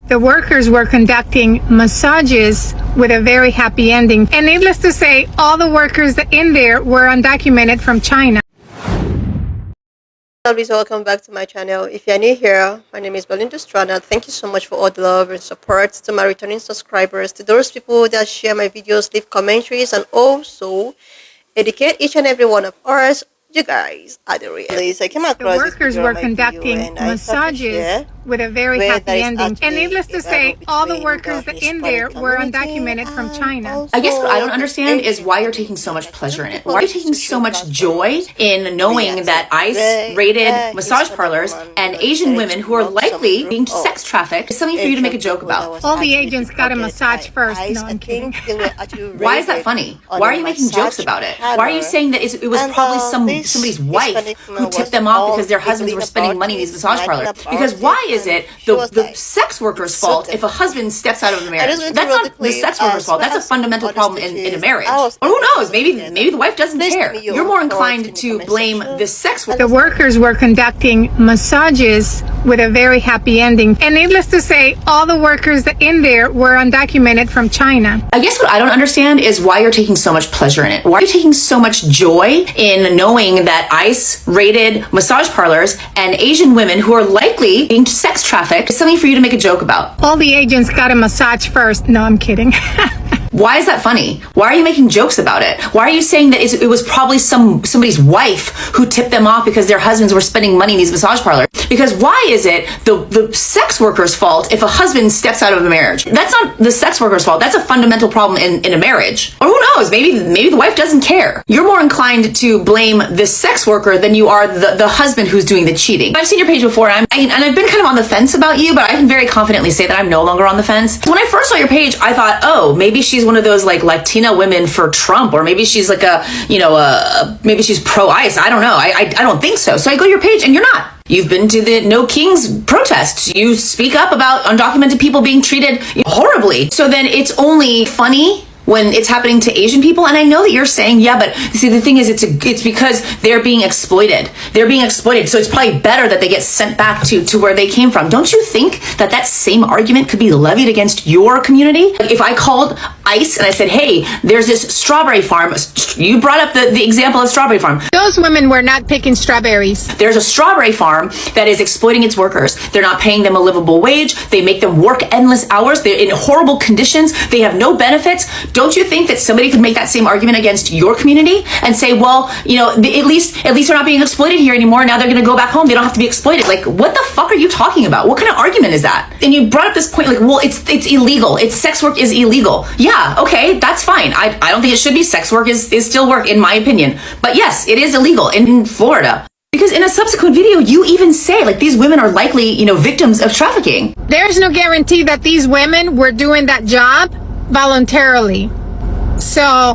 The workers were conducting massages with a very happy ending. And needless to say, all the workers in there were undocumented from China. Please welcome back to my channel. If you're new here, my name is Belinda Strana. Thank you so much for all the love and support. To my returning subscribers, to those people that share my videos, leave commentaries, and also educate each and every one of us. You guys are the real. I came across the workers were conducting massages with a very happy ending. And needless to say, all the workers in there were undocumented from China. I guess what I don't understand is why you're taking so much pleasure in it. Why are you taking so much joy in knowing that ICE raided massage parlors and Asian women who are likely being sex trafficked is something for you to make a joke about? All the agents got a massage first. No, I'm kidding. Why is that funny? Why are you making jokes about it? Why are you saying that it was probably somebody's wife who tipped them off because their husbands were spending money in these massage parlors? Because why is it the sex worker's fault if a husband steps out of a marriage? That's not the sex worker's fault. That's a fundamental problem in a marriage. Or who knows? Maybe the wife doesn't care. You're more inclined to blame the sex worker. The workers were conducting massages with a very happy ending. And needless to say, all the workers in there were undocumented from China. I guess what I don't understand is why you're taking so much pleasure in it. Why are you taking so much joy in knowing that ICE raided massage parlors and Asian women who are likely being sex trafficked is something for you to make a joke about? All the agents got a massage first. No, I'm kidding. Why is that funny? Why are you making jokes about it? Why are you saying that it was probably somebody's wife who tipped them off because their husbands were spending money in these massage parlors? Because why is it the sex worker's fault if a husband steps out of a marriage? That's not the sex worker's fault. That's a fundamental problem in a marriage. Or who knows? Maybe the wife doesn't care. You're more inclined to blame the sex worker than you are the husband who's doing the cheating. I've seen your page before, and I've been kind of on the fence about you, but I can very confidently say that I'm no longer on the fence. When I first saw your page, I thought, oh, maybe she's one of those like Latina women for Trump, or maybe she's like maybe she's pro-ICE. I don't know. I don't think so. So I go to your page and you're not. You've been to the No Kings protests. You speak up about undocumented people being treated horribly. So then it's only funny when it's happening to Asian people. And I know that you're saying, yeah, but see, the thing is, it's because they're being exploited. They're being exploited. So it's probably better that they get sent back to where they came from. Don't you think that same argument could be levied against your community? If I called ICE and I said, hey, there's this strawberry farm. You brought up the example of strawberry farm. Those women were not picking strawberries. There's a strawberry farm that is exploiting its workers. They're not paying them a livable wage. They make them work endless hours. They're in horrible conditions. They have no benefits. Don't you think that somebody could make that same argument against your community and say, well, at least they're not being exploited here anymore. Now they're going to go back home. They don't have to be exploited. Like, what the fuck are you talking about? What kind of argument is that? And you brought up this point, like, well, it's illegal. Sex work is illegal. Yeah, okay, that's fine. I don't think it should be. Sex work is still work, in my opinion. But yes, it is illegal in Florida. Because in a subsequent video, you even say, like, these women are likely, victims of trafficking. There's no guarantee that these women were doing that job voluntarily. So,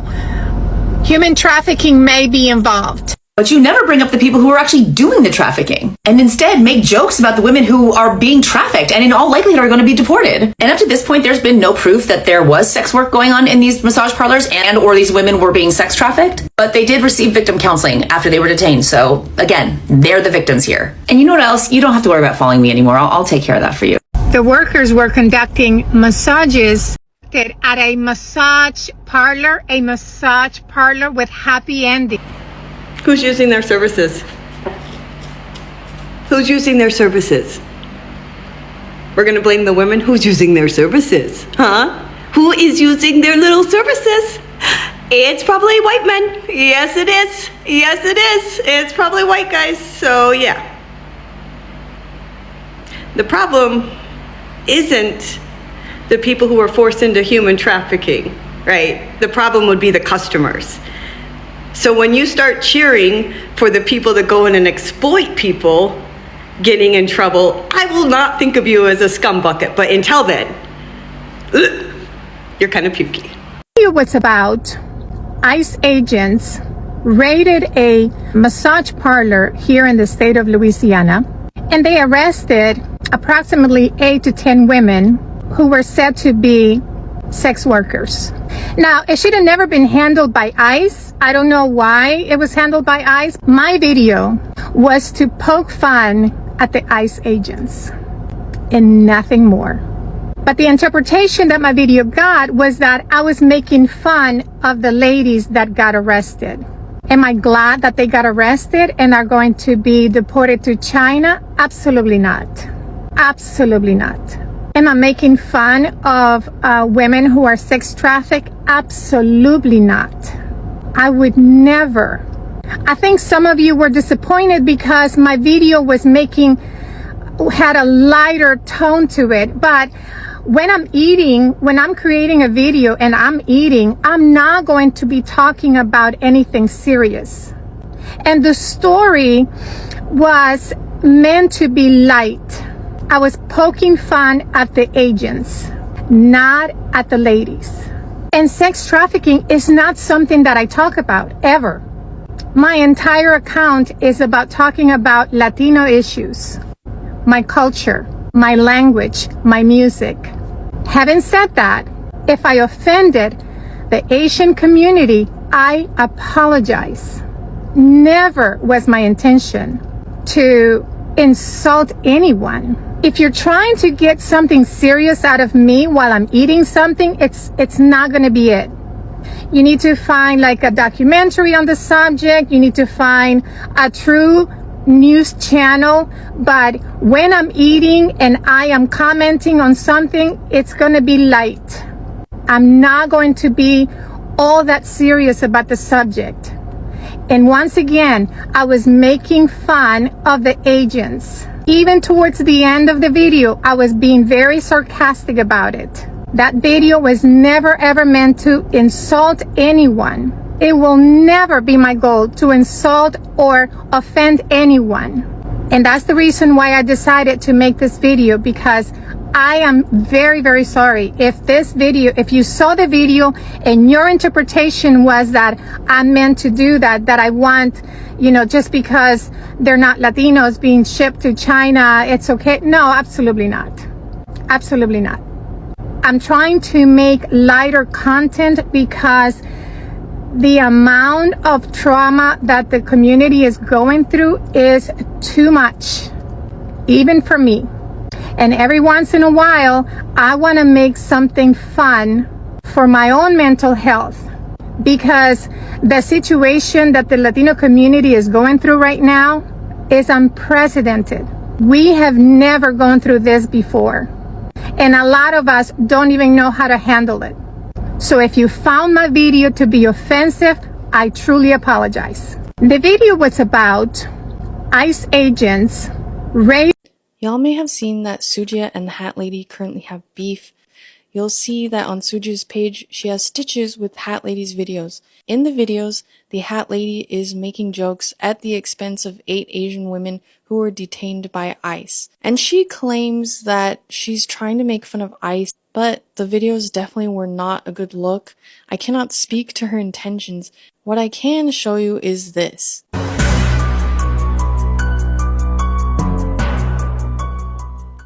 human trafficking may be involved. But you never bring up the people who are actually doing the trafficking, and instead make jokes about the women who are being trafficked and in all likelihood are going to be deported. And up to this point, there's been no proof that there was sex work going on in these massage parlors or these women were being sex trafficked. But they did receive victim counseling after they were detained. So again, they're the victims here. And you know what else? You don't have to worry about following me anymore. I'll take care of that for you. The workers were conducting massages at a massage parlor with happy ending. Who's using their services? Who's using their services? We're going to blame the women. Who's using their services? Huh? Who is using their little services? It's probably white men. Yes, it is. Yes, it is. It's probably white guys. So, yeah. The problem isn't the people who are forced into human trafficking, right? The problem would be the customers. So when you start cheering for the people that go in and exploit people getting in trouble, I will not think of you as a scum bucket. But until then, you're kind of pukey. It was about ICE agents raided a massage parlor here in the state of Louisiana, and they arrested approximately 8 to 10 women who were said to be sex workers. Now, it should have never been handled by ICE. I don't know why it was handled by ICE. My video was to poke fun at the ICE agents and nothing more. But the interpretation that my video got was that I was making fun of the ladies that got arrested. Am I glad that they got arrested and are going to be deported to China? Absolutely not. Absolutely not. Am I making fun of women who are sex trafficked? Absolutely not. I would never. I think some of you were disappointed because my video had a lighter tone to it, but when I'm creating a video and I'm eating, I'm not going to be talking about anything serious. And the story was meant to be light. I was poking fun at the agents, not at the ladies. And sex trafficking is not something that I talk about ever. My entire account is about talking about Latino issues, my culture, my language, my music. Having said that, if I offended the Asian community, I apologize. Never was my intention to insult anyone. If you're trying to get something serious out of me while I'm eating something, it's not going to be it. You need to find like a documentary on the subject. You need to find a true news channel. But when I'm eating and I am commenting on something, it's going to be light. I'm not going to be all that serious about the subject. And once again, I was making fun of the agents. Even towards the end of the video, I was being very sarcastic about it. That video was never ever meant to insult anyone. It will never be my goal to insult or offend anyone. And that's the reason why I decided to make this video, because I am very, very sorry if you saw the video and your interpretation was that I meant to do that I want, just because they're not Latinos being shipped to China, it's okay. No, absolutely not. Absolutely not. I'm trying to make lighter content because the amount of trauma that the community is going through is too much, even for me. And every once in a while, I want to make something fun for my own mental health, because the situation that the Latino community is going through right now is unprecedented. We have never gone through this before. And a lot of us don't even know how to handle it. So if you found my video to be offensive, I truly apologize. The video was about ICE agents raiding. Y'all may have seen that Sujia and the Hat Lady currently have beef. You'll see that on Sujia's page, she has stitches with Hat Lady's videos. In the videos, the Hat Lady is making jokes at the expense of 8 Asian women who were detained by ICE. And she claims that she's trying to make fun of ICE, but the videos definitely were not a good look. I cannot speak to her intentions. What I can show you is this.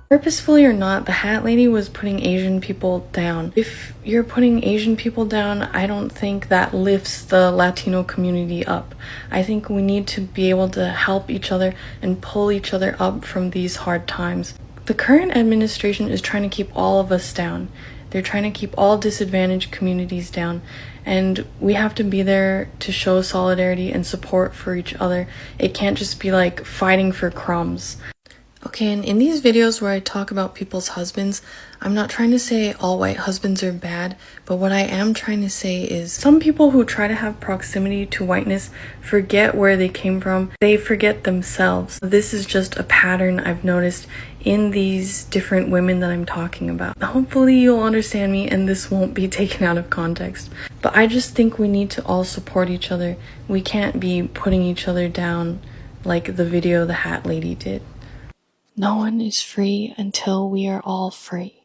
Purposefully or not, the Hat Lady was putting Asian people down. If you're putting Asian people down, I don't think that lifts the Latino community up. I think we need to be able to help each other and pull each other up from these hard times. The current administration is trying to keep all of us down. They're trying to keep all disadvantaged communities down. And we have to be there to show solidarity and support for each other. It can't just be like fighting for crumbs. Okay, and in these videos where I talk about people's husbands, I'm not trying to say all white husbands are bad, but what I am trying to say is some people who try to have proximity to whiteness forget where they came from. They forget themselves. This is just a pattern I've noticed in these different women that I'm talking about. Hopefully you'll understand me and this won't be taken out of context. But I just think we need to all support each other. We can't be putting each other down like the video the Hat Lady did. No one is free until we are all free.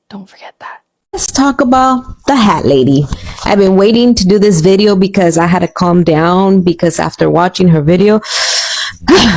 Don't forget that. Let's talk about the Hat Lady. I've been waiting to do this video because I had to calm down because after watching her video,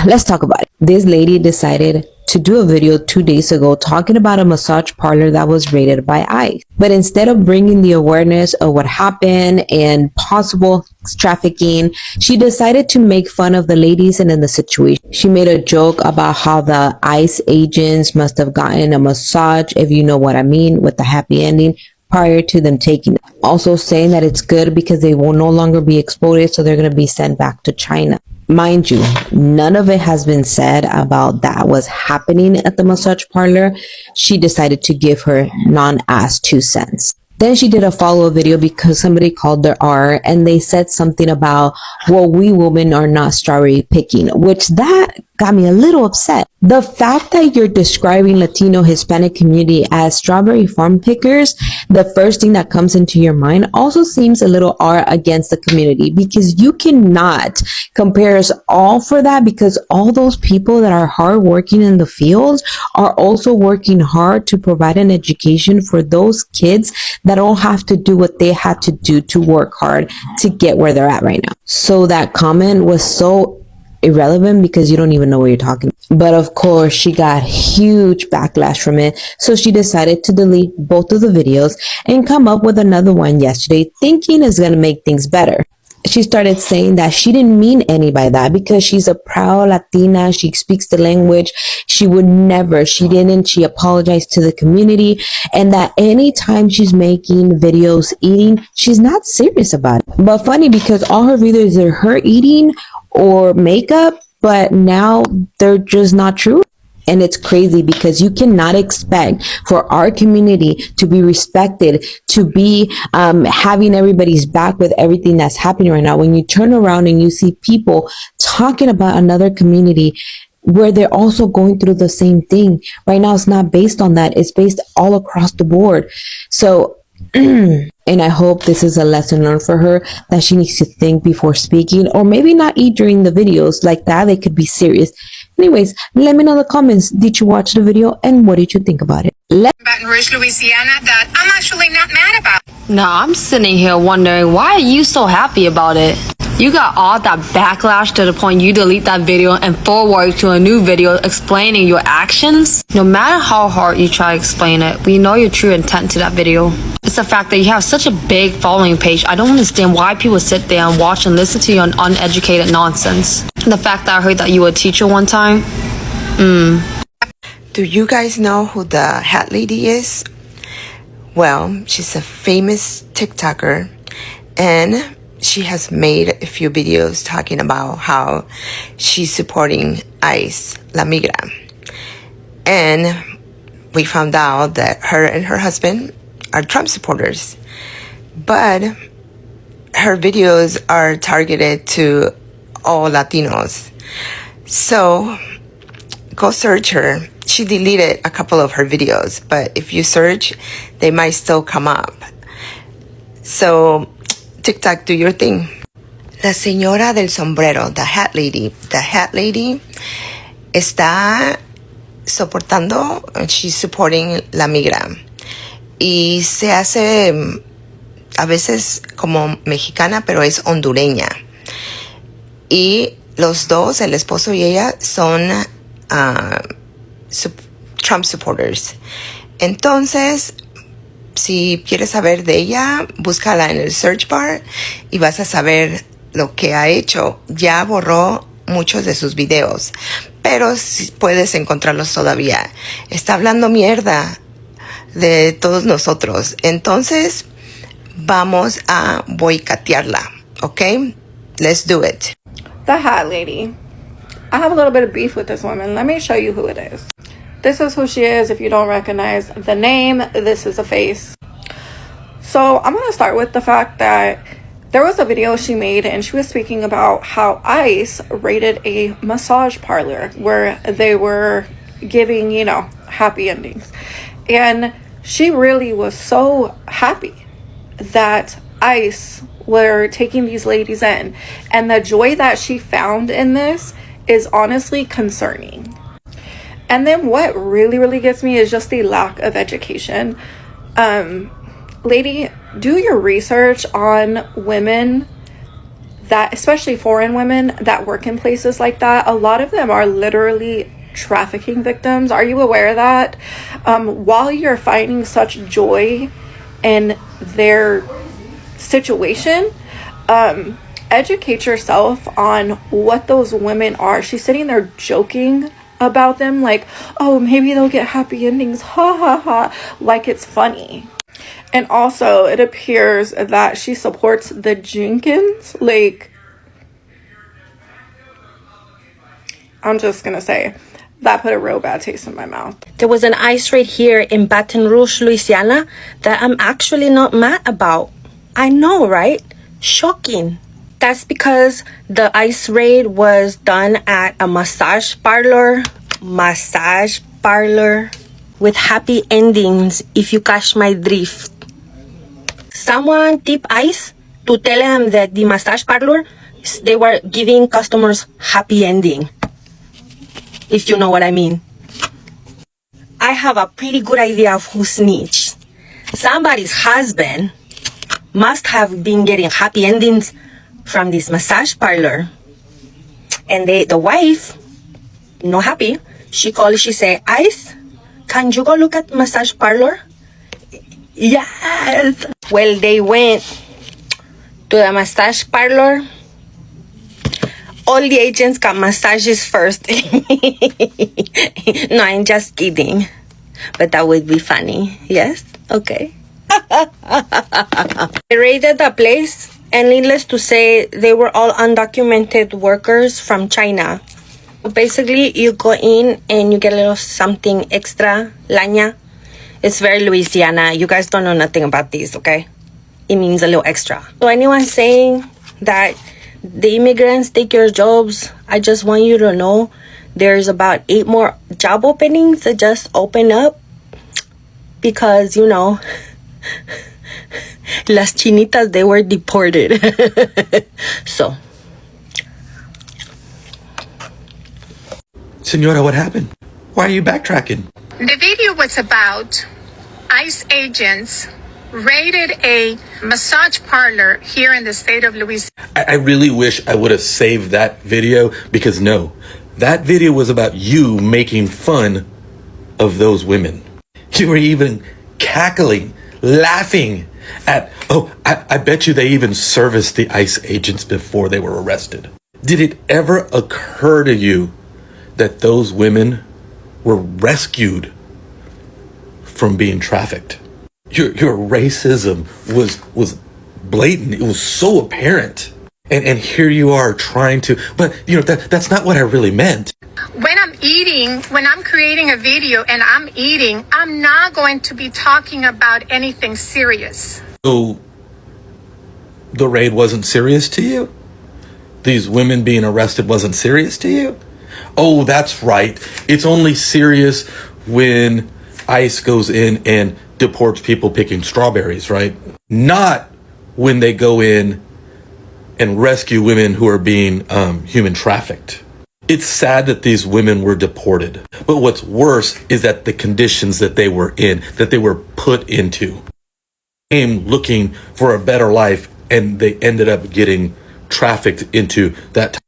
let's talk about it. This lady decided to do a video 2 days ago talking about a massage parlor that was raided by ICE. But instead of bringing the awareness of what happened and possible trafficking, she decided to make fun of the ladies and in the situation. She made a joke about how the ICE agents must have gotten a massage, if you know what I mean, with the happy ending, prior to them taking it. Also saying that it's good because they will no longer be exported, so they're going to be sent back to China. Mind you, none of it has been said about that was happening at the massage parlor. She decided to give her non-ass 2 cents. Then she did a follow-up video because somebody called her R and they said something about, well, we women are not strawberry picking, which that got me a little upset. The fact that you're describing Latino Hispanic community as strawberry farm pickers, the first thing that comes into your mind also seems a little R against the community, because you cannot compare us all for that, because all those people that are hard working in the fields are also working hard to provide an education for those kids that don't have to do what they had to do to work hard to get where they're at right now. So that comment was so irrelevant because you don't even know what you're talking about. But of course, she got huge backlash from it. So she decided to delete both of the videos and come up with another one yesterday, thinking it's going to make things better. She started saying that she didn't mean any by that because she's a proud Latina. She speaks the language. She would never, she apologized to the community, and that anytime she's making videos eating, she's not serious about it. But funny, because all her videos are her eating or makeup, but now they're just not true. And it's crazy because you cannot expect for our community to be respected, to be having everybody's back with everything that's happening right now. When you turn around and you see people talking about another community where they're also going through the same thing. Right now, it's not based on that. It's based all across the board. So, and I hope this is a lesson learned for her, that she needs to think before speaking, or maybe not eat during the videos like that. They could be serious. Anyways, let me know in the comments. Did you watch the video and what did you think about it? Baton Rouge, Louisiana, that I'm actually not mad about. No, I'm sitting here wondering, why are you so happy about it? You got all that backlash to the point you delete that video and forward to a new video explaining your actions? No matter how hard you try to explain it, we know your true intent to that video. It's the fact that you have such a big following page. I don't understand why people sit there and watch and listen to your uneducated nonsense. The fact that I heard that you were a teacher one time. Do you guys know who the Hat Lady is? Well, she's a famous TikToker, and she has made a few videos talking about how she's supporting ICE, La Migra. And we found out that her and her husband are Trump supporters. But her videos are targeted to all Latinos. So go search her. She deleted a couple of her videos, but if you search, they might still come up. So TikTok, do your thing. La señora del sombrero, the Hat Lady. The Hat Lady está soportando, she's supporting La Migra. Y se hace a veces como mexicana, pero es hondureña. Y los dos, el esposo y ella, son Trump supporters. Entonces, si quieres saber de ella, búscala en el search bar y vas a saber lo que ha hecho. Ya borró muchos de sus videos, pero si puedes encontrarlos todavía. Está hablando mierda de todos nosotros. Entonces, vamos a boicotearla, ¿ok? Let's do it. The Hat Lady. I have a little bit of beef with this woman. Let me show you who it is. This is who she is. If you don't recognize the name, this is a face. So I'm going to start with the fact that there was a video she made and she was speaking about how ICE raided a massage parlor where they were giving, you know, happy endings. And she really was so happy that ICE were taking these ladies in. And the joy that she found in this is honestly concerning. And then what really gets me is just the lack of education. Lady, do your research on women that, especially foreign women that work in places like that. A lot of them are literally trafficking victims. Are you aware of that? While you're finding such joy in their situation, educate yourself on what those women are. She's sitting there joking about them like, oh, maybe they'll get happy endings, ha ha ha, like it's funny. And also, it appears that she supports the Jenkins. Like, I'm just gonna say, that put a real bad taste in my mouth. There was an ICE raid here in Baton Rouge, Louisiana, that I'm actually not mad about. I know, right? Shocking. That's because the ICE raid was done at a massage parlor with happy endings, if you catch my drift. Someone tip ICE to tell them that the massage parlor, they were giving customers happy ending, if you know what I mean. I have a pretty good idea of who snitched. Somebody's husband must have been getting happy endings from this massage parlor. And the wife, not happy, she called, she said, Ice, can you go look at massage parlor? Yes. Well, they went to the massage parlor. All the agents got massages first. No, I'm just kidding. But that would be funny. Yes? Okay. They raided the place, and needless to say, they were all undocumented workers from China. Basically, you go in and you get a little something extra, laña. It's very Louisiana. You guys don't know nothing about these, okay? It means a little extra. So anyone saying that the immigrants take your jobs, I just want you to know there's about 8 more job openings that just open up because, you know, las chinitas, they were deported. So. Senora, what happened? Why are you backtracking? The video was about ICE agents raided a massage parlor here in the state of Louisiana. I really wish I would have saved that video because no, that video was about you making fun of those women. You were even cackling, laughing at, oh, I bet you they even serviced the ICE agents before they were arrested. Did it ever occur to you that those women were rescued from being trafficked? Your racism was blatant. It was so apparent. And here you are trying to, but you know, that's not what I really meant. When I'm creating a video and I'm eating, I'm not going to be talking about anything serious. So the raid wasn't serious to you? These women being arrested wasn't serious to you? Oh, that's right. It's only serious when ICE goes in and deports people picking strawberries, right? Not when they go in and rescue women who are being human trafficked. It's sad that these women were deported. But what's worse is that the conditions that they were in, that they were put into, came looking for a better life, and they ended up getting trafficked into that.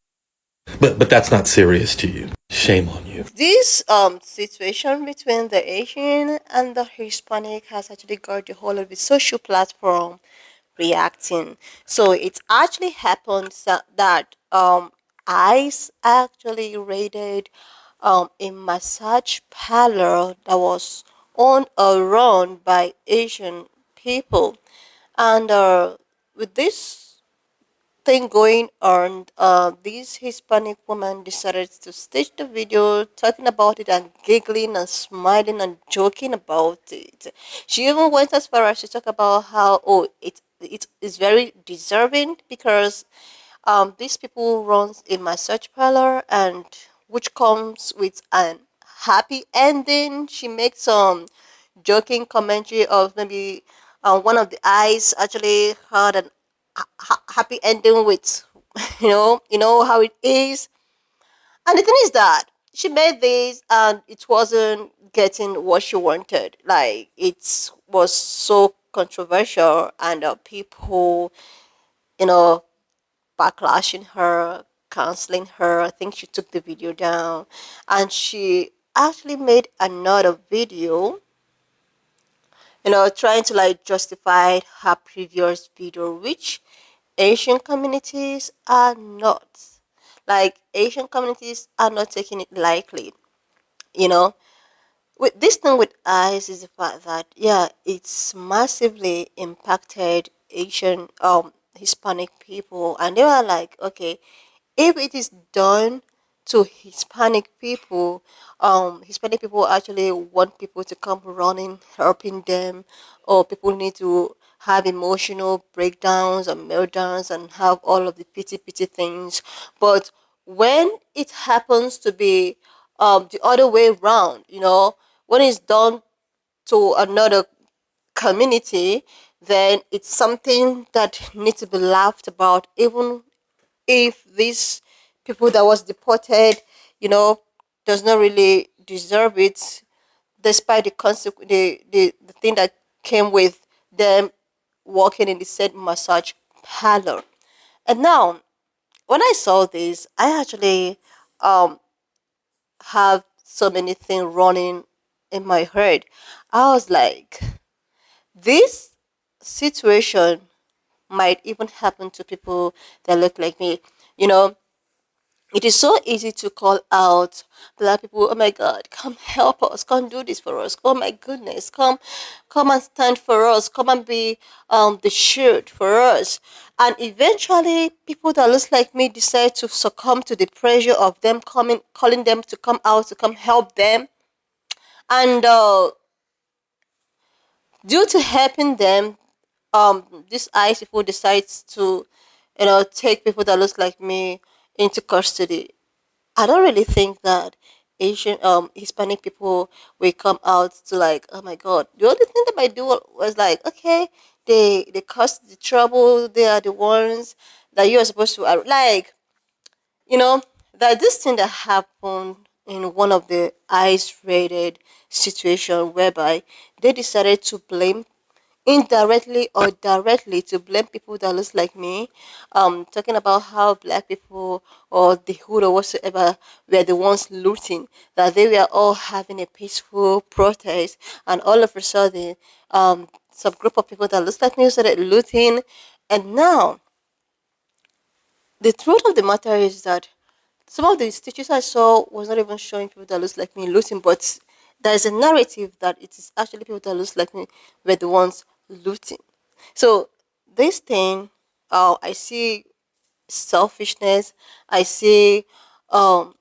But that's not serious to you. Shame on you. This situation between the Asian and the Hispanic has actually got the whole of the social platform reacting. So it actually happened that ICE actually raided a massage parlor that was owned or run by Asian people, and with this thing going on, this Hispanic woman decided to stitch the video talking about it and giggling and smiling and joking about it. She even went as far as to talk about how, oh, it is very deserving because these people runs a massage parlor and which comes with an happy ending. She makes some joking commentary of maybe one of the eyes actually had an happy ending with you know how it is. And the thing is that she made this and it wasn't getting what she wanted. Like it was so controversial and people, you know, backlashing her, canceling her. I think she took the video down, and she actually made another video, trying to like justify her previous video, which Asian communities are not. Like, Asian communities are not taking it lightly, you know. With this thing with ICE is the fact that, yeah, it's massively impacted Asian, Hispanic people, and they were like, okay, if it is done to Hispanic people actually want people to come running, helping them, or people need to have emotional breakdowns and meltdowns and have all of the pity things. But when it happens to be the other way around, when it's done to another community, then it's something that needs to be laughed about, even if these people that was deported, does not really deserve it, despite the the thing that came with them working in the said massage parlor. And now, when I saw this, I actually um have so many things running in my head. I was like, this situation might even happen to people that look like me. You know, it is so easy to call out black people. Oh my God, come help us! Come do this for us! Oh my goodness, come and stand for us! Come and be the shield for us! And eventually, people that look like me decide to succumb to the pressure of them calling them to come out to come help them, and due to helping them, this ICE people decides to, take people that looks like me into custody. I don't really think that Asian Hispanic people will come out to like, oh my God. The only thing that might do was like, okay, they caused the trouble. They are the ones that you are supposed to like, you know, that this thing that happened in one of the ICE rated situation whereby they decided to blame indirectly or directly to blame people that looks like me, talking about how black people or the hood or whatsoever were the ones looting, that they were all having a peaceful protest, and all of a sudden, some group of people that looks like me started looting. And now, the truth of the matter is that some of the stitches I saw was not even showing people that looks like me looting, but there is a narrative that it is actually people that looks like me were the ones looting. So this thing, I see selfishness. I see, um,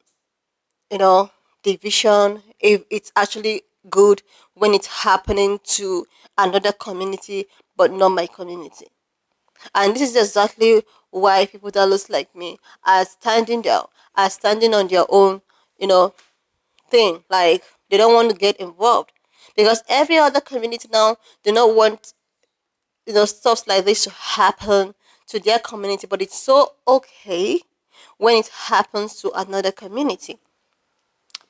you know, division. If it's actually good when it's happening to another community, but not my community. And this is exactly why people that looks like me are standing on their own, you know, thing. Like, they don't want to get involved. Because every other community now do not want, stuff like this to happen to their community, but it's so okay when it happens to another community.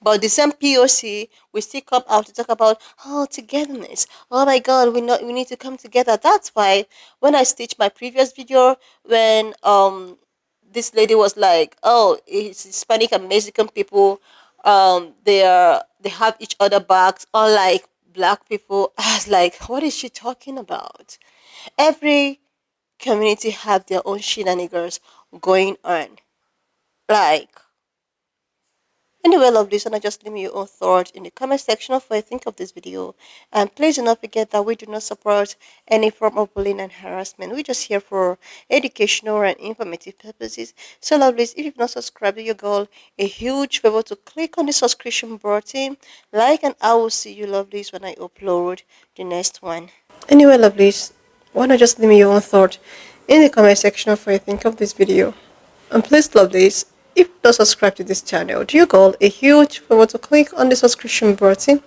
But the same POC we still come out to talk about, oh, togetherness. Oh my God, we need to come together. That's why when I stitched my previous video, when this lady was like, oh, it's Hispanic and Mexican people, they have each other backs, unlike black people. I was like, what is she talking about? Every community have their own shenanigans going on. Like, anyway, lovelies, and I just leave me your own thoughts in the comment section of what you think of this video. And please do not forget that we do not support any form of bullying and harassment. We're just here for educational and informative purposes. So, lovelies, if you've not subscribed to your girl, a huge favor to click on the subscription button, like, and I will see you, lovelies, when I upload the next one. Anyway, lovelies, why not just leave me your own thought in the comment section of what you think of this video. And please, lovelies, if you don't subscribe to this channel, do you go a huge favor to click on the subscription button,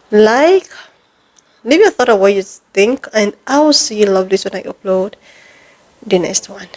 like, leave your thought on what you think, and I will see you, lovelies, when I upload the next one.